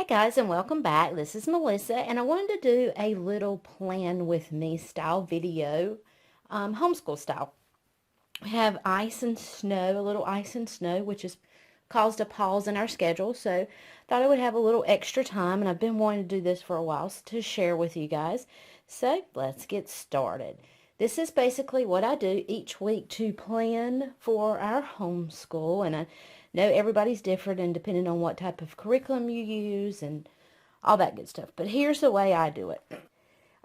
Guys, and welcome back. This is Melissa, and I wanted to do a little plan with me style video, homeschool style. We have ice and snow, a little ice and snow, which has caused a pause in our schedule, so thought I would have a little extra time, and I've been wanting to do this for a while to share with you guys. So let's get started. This is basically what I do each week to plan for our homeschool, and I know everybody's different and depending on what type of curriculum you use and all that good stuff. But here's the way I do it.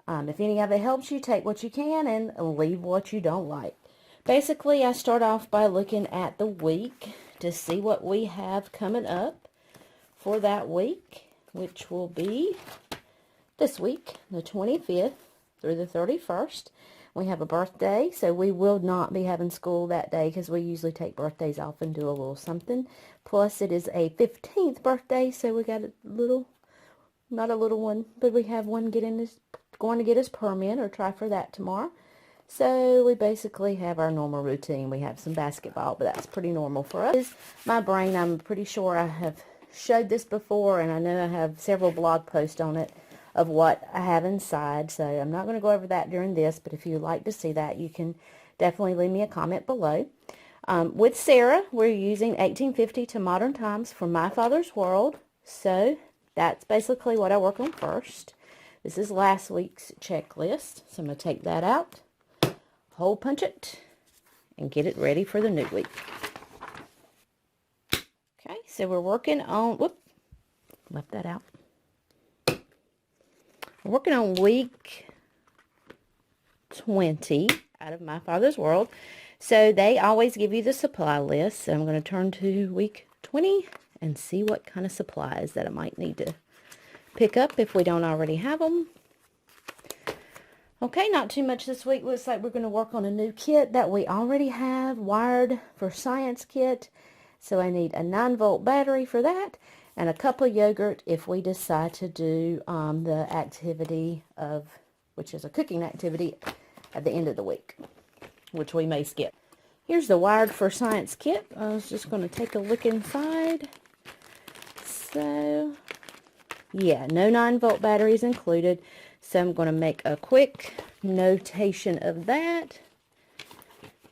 If any of it helps you, take what you can and leave what you don't like. Basically, I start off by looking at the week to see what we have coming up for that week, which will be this week, the 25th through the 31st. We have a birthday, so we will not be having school that day because we usually take birthdays off and do a little something. Plus, it is a 15th birthday, so we got a little, not a little one, but we have one going to get his permit or try for that tomorrow. So we basically have our normal routine. We have some basketball, but that's pretty normal for us. My brain, I'm pretty sure I have showed this before, and I know I have several blog posts on it of what I have inside, so I'm not going to go over that during this, but if you'd like to see that, you can definitely leave me a comment below. With Sarah, we're using 1850 to modern times for My Father's World, so that's basically what I work on first. This is last week's checklist, so I'm going to take that out, hole punch it, and get it ready for the new week. Okay, so we're working on, left that out. We're working on week 20 out of My Father's World. So they always give you the supply list. So I'm going to turn to week 20 and see what kind of supplies that I might need to pick up if we don't already have them. Okay, not too much this week. Looks like we're going to work on a new kit that we already have, wired for science kit. So I need a 9-volt battery for that. And a cup of yogurt if we decide to do the activity which is a cooking activity at the end of the week, which we may skip. Here's the Wired for Science kit. I was just going to take a look inside. So, yeah, no 9-volt batteries included. So I'm going to make a quick notation of that.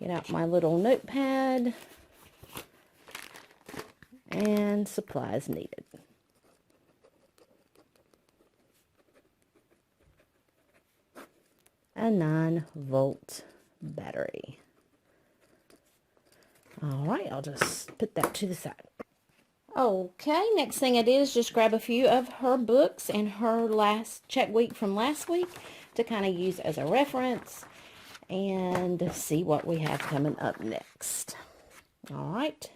Get out my little notepad. And supplies needed. A 9-volt battery. Alright, I'll just put that to the side. Okay, next thing I did is just grab a few of her books and her last check week from last week to kind of use as a reference and see what we have coming up next. Alright.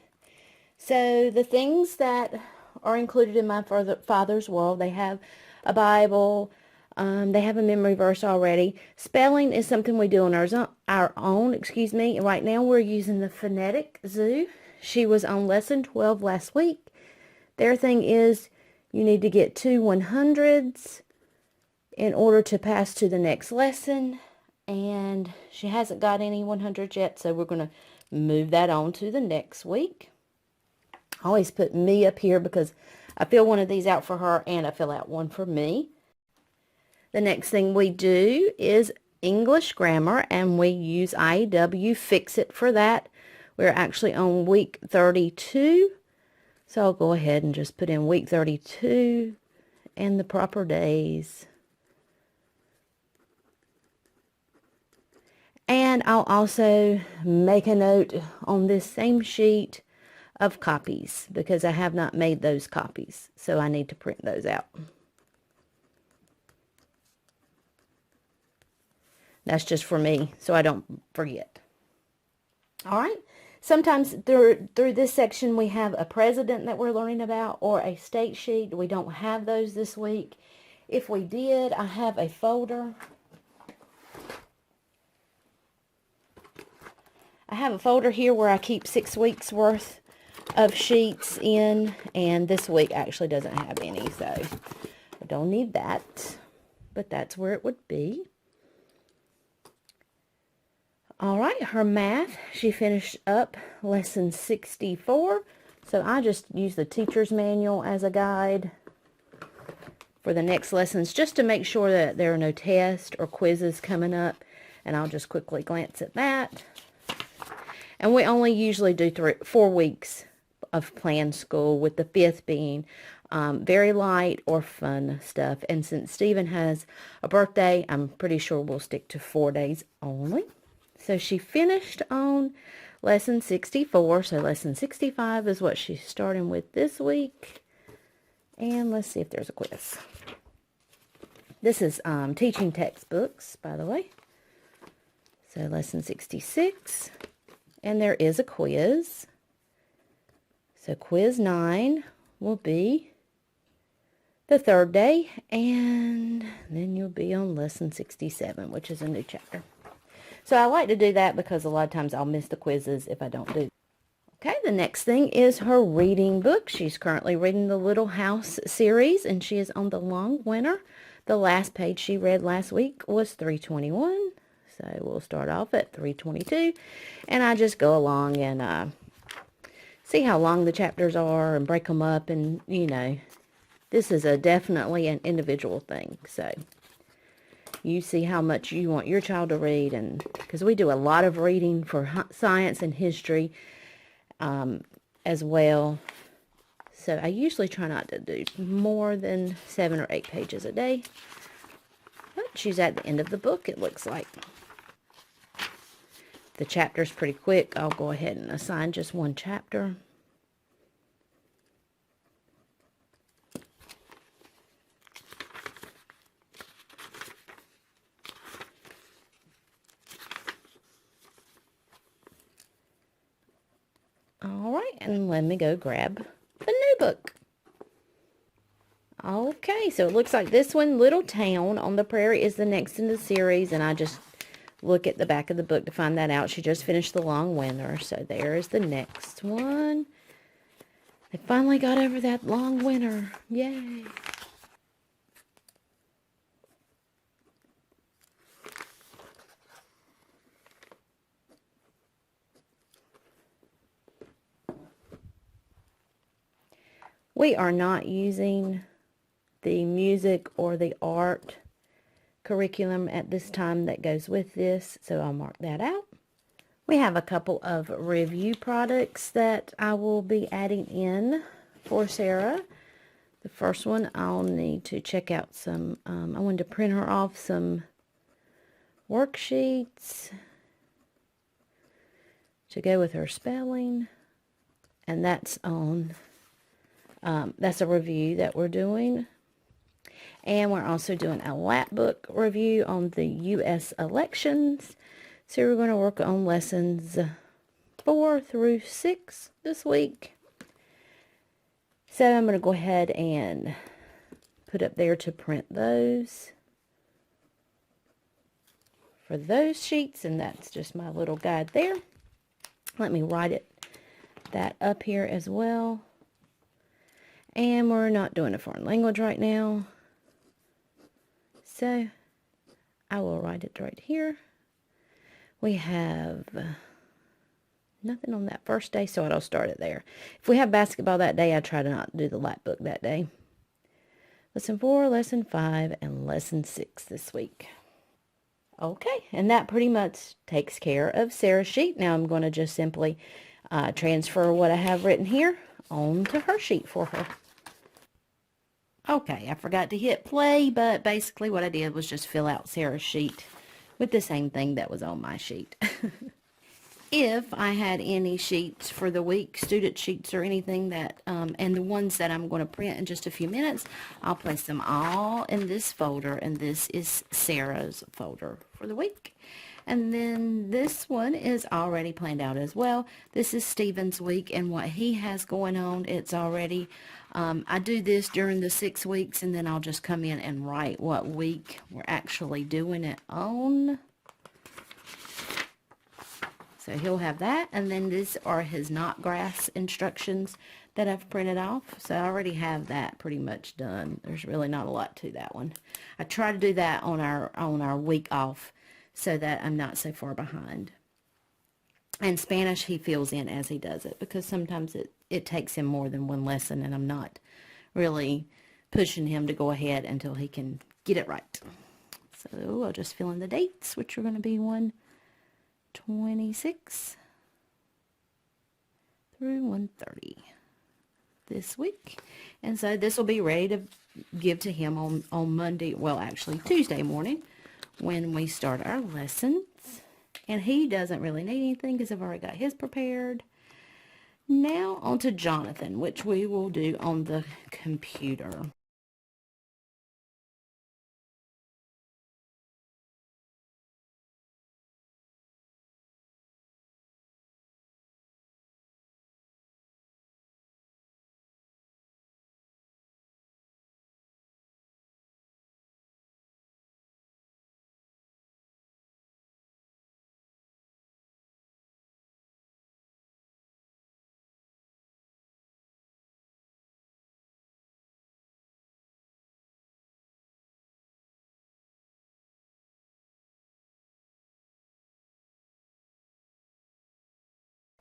So the things that are included in My Father's World, they have a Bible, they have a memory verse already. Spelling is something we do on our own. Right now we're using the Phonetic Zoo. She was on lesson 12 last week. Their thing is you need to get 2 100s in order to pass to the next lesson. And she hasn't got any 100s yet, so we're going to move that on to the next week. I always put me up here because I fill one of these out for her and I fill out one for me. The next thing we do is English grammar, and we use IEW Fix-It for that. We're actually on week 32. So I'll go ahead and just put in week 32 and the proper days. And I'll also make a note on this same sheet of copies because I have not made those copies, so I need to print those out. That's just for me so I don't forget. Alright, sometimes through this section we have a president that we're learning about or a state sheet. We don't have those this week. If we did, I have a folder. I have a folder here where I keep 6 weeks worth of sheets in, and this week actually doesn't have any, so I don't need that, but that's where it would be. Alright, her math, she finished up lesson 64, so I just use the teacher's manual as a guide. for the next lessons, just to make sure that there are no tests or quizzes coming up. And I'll just quickly glance at that. And we only usually do 4 weeks of planned school, with the 5th being very light or fun stuff. And since Stephen has a birthday, I'm pretty sure we'll stick to 4 days only. So she finished on lesson 64. So lesson 65 is what she's starting with this week. And let's see if there's a quiz. This is teaching textbooks, by the way. So lesson 66. And there is a quiz. So quiz 9 will be the 3rd day, and then you'll be on lesson 67, which is a new chapter. So I like to do that because a lot of times I'll miss the quizzes if I don't do. Okay, the next thing is her reading book. She's currently reading the Little House series, and she is on the long winter. The last page she read last week was 321. So we'll start off at 322, and I just go along and see how long the chapters are and break them up. And, you know, this is definitely an individual thing. So you see how much you want your child to read, and because we do a lot of reading for science and history as well. So I usually try not to do more than 7 or 8 pages a day. But she's at the end of the book, it looks like. The chapter's pretty quick. I'll go ahead and assign just 1 chapter. All right, and let me go grab the new book. Okay, so it looks like this one, Little Town on the Prairie, is the next in the series, and I just look at the back of the book to find that out. She just finished the long winter, so there is the next one. They finally got over that long winter. Yay! We are not using the music or the art curriculum at this time that goes with this, so I'll mark that out. We have a couple of review products that I will be adding in for Sarah. The first one, I'll need to check out some, I wanted to print her off some worksheets to go with her spelling, and that's on, that's a review that we're doing. And we're also doing a lap book review on the U.S. elections. So we're going to work on lessons 4 through 6 this week. So I'm going to go ahead and put up there to print those for those sheets. And that's just my little guide there. Let me write that up here as well. And we're not doing a foreign language right now. So I will write it right here. We have nothing on that first day, so I'll start it there. If we have basketball that day, I try to not do the lap book that day. Lesson 4, Lesson 5, and Lesson 6 this week. Okay, and that pretty much takes care of Sarah's sheet. Now I'm going to just simply transfer what I have written here onto her sheet for her. Okay, I forgot to hit play, but basically what I did was just fill out Sarah's sheet with the same thing that was on my sheet. If I had any sheets for the week, student sheets or anything that, and the ones that I'm going to print in just a few minutes, I'll place them all in this folder, and this is Sarah's folder for the week. And then this one is already planned out as well. This is Stephen's week and what he has going on. It's already, I do this during the 6 weeks, and then I'll just come in and write what week we're actually doing it on. So he'll have that, and then these are his knot grass instructions that I've printed off. So I already have that pretty much done. There's really not a lot to that one. I try to do that on our week off, so that I'm not so far behind. And Spanish, he fills in as he does it, because sometimes it takes him more than one lesson, and I'm not really pushing him to go ahead until he can get it right. So I'll just fill in the dates, which are going to be 1/26 through 1/30 this week. And so this will be ready to give to him on Monday, well, actually Tuesday morning when we start our lessons. And he doesn't really need anything because I've already got his prepared. Now on to Jonathan, which we will do on the computer.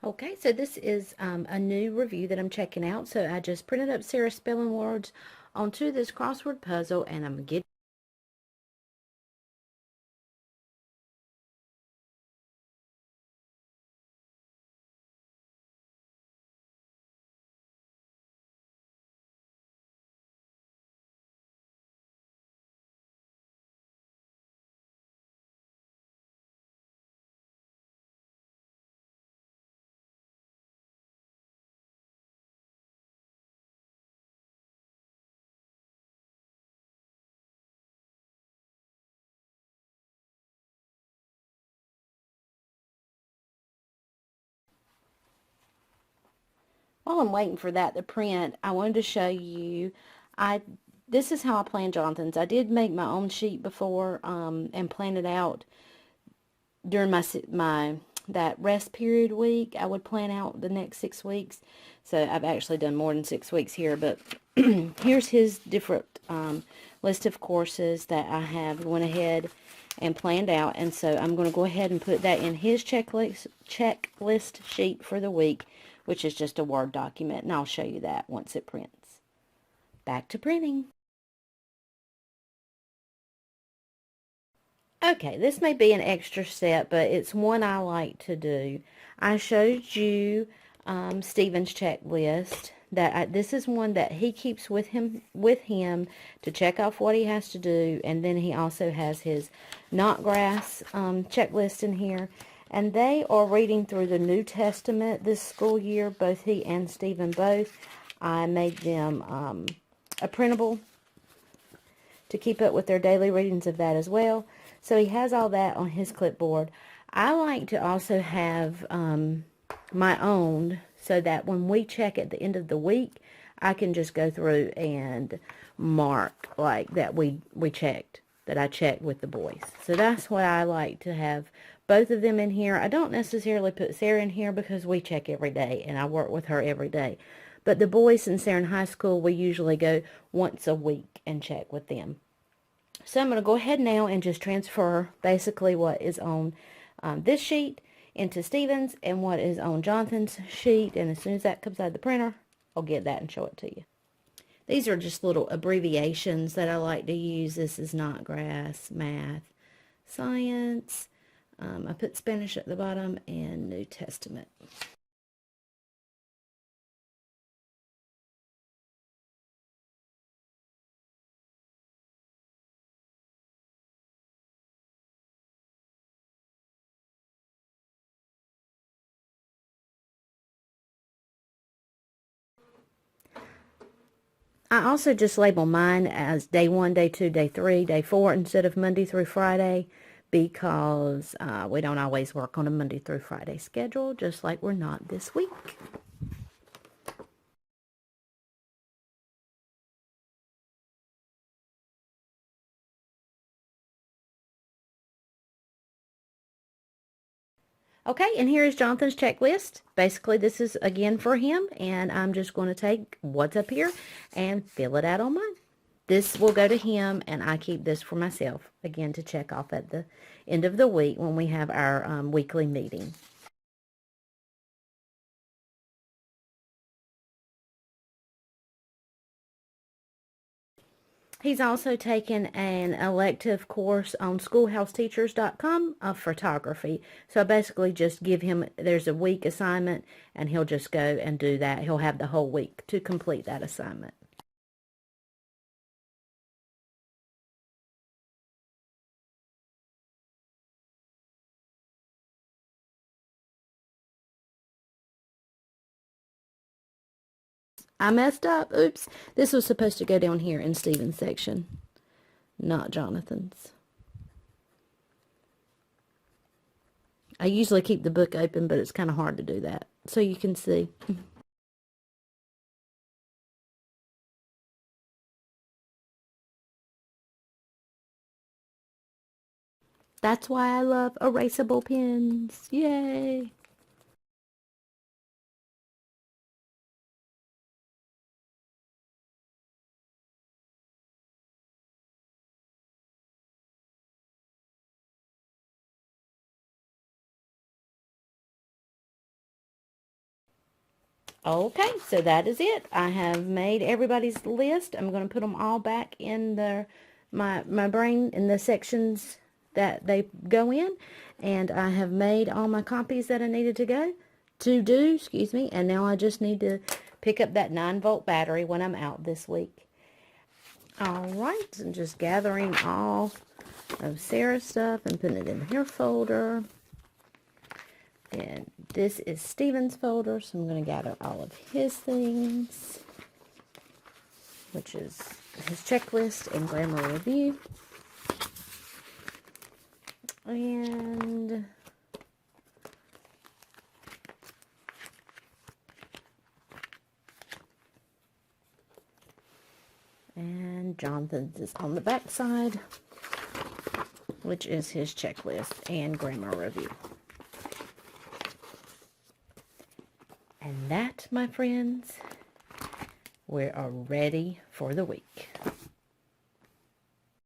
Okay, so this is a new review that I'm checking out. So I just printed up Sarah's spelling words onto this crossword puzzle, and I'm getting while I'm waiting for that to print, I wanted to show you, this is how I plan Jonathan's. I did make my own sheet before and plan it out during that rest period week. I would plan out the next 6 weeks. So I've actually done more than 6 weeks here, but here's his different list of courses that I have went ahead and planned out. And so I'm going to go ahead and put that in his checklist sheet for the week, which is just a Word document, and I'll show you that once it prints. Back to printing. Okay, this may be an extra step, but it's one I like to do. I showed you Stephen's checklist. This is one that he keeps with him to check off what he has to do, and then he also has his knot grass checklist in here. And they are reading through the New Testament this school year, both he and Stephen both. I made them a printable to keep up with their daily readings of that as well. So he has all that on his clipboard. I like to also have my own so that when we check at the end of the week, I can just go through and mark like that that I checked with the boys. So that's why I like to have both of them in here. I don't necessarily put Sarah in here because we check every day and I work with her every day. But the boys, since they're in high school, we usually go once a week and check with them. So I'm going to go ahead now and just transfer basically what is on this sheet into Stephen's and what is on Jonathan's sheet. And as soon as that comes out of the printer, I'll get that and show it to you. These are just little abbreviations that I like to use. This is knot grass, math, science. I put Spanish at the bottom and New Testament. I also just label mine as day 1, day 2, day 3, day 4 instead of Monday through Friday because we don't always work on a Monday through Friday schedule, just like we're not this week. Okay, and here is Jonathan's checklist. Basically, this is, again, for him, and I'm just going to take what's up here and fill it out on mine. This will go to him, and I keep this for myself, again, to check off at the end of the week when we have our weekly meeting. He's also taken an elective course on schoolhouseteachers.com of photography. So I basically just give him, there's a week assignment, and he'll just go and do that. He'll have the whole week to complete that assignment. I messed up. Oops. This was supposed to go down here in Stephen's section, not Jonathan's. I usually keep the book open, but it's kind of hard to do that. So you can see. That's why I love erasable pens. Yay! Okay, so that is it. I have made everybody's list. I'm going to put them all back in my brain in the sections that they go in. And I have made all my copies that I needed to do, excuse me. And now I just need to pick up that 9-volt battery when I'm out this week. All right, so I'm just gathering all of Sarah's stuff and putting it in her folder. And this is Stephen's folder, so I'm going to gather all of his things, which is his checklist and grammar review. And Jonathan's is on the back side, which is his checklist and grammar review. And that, my friends, we are ready for the week.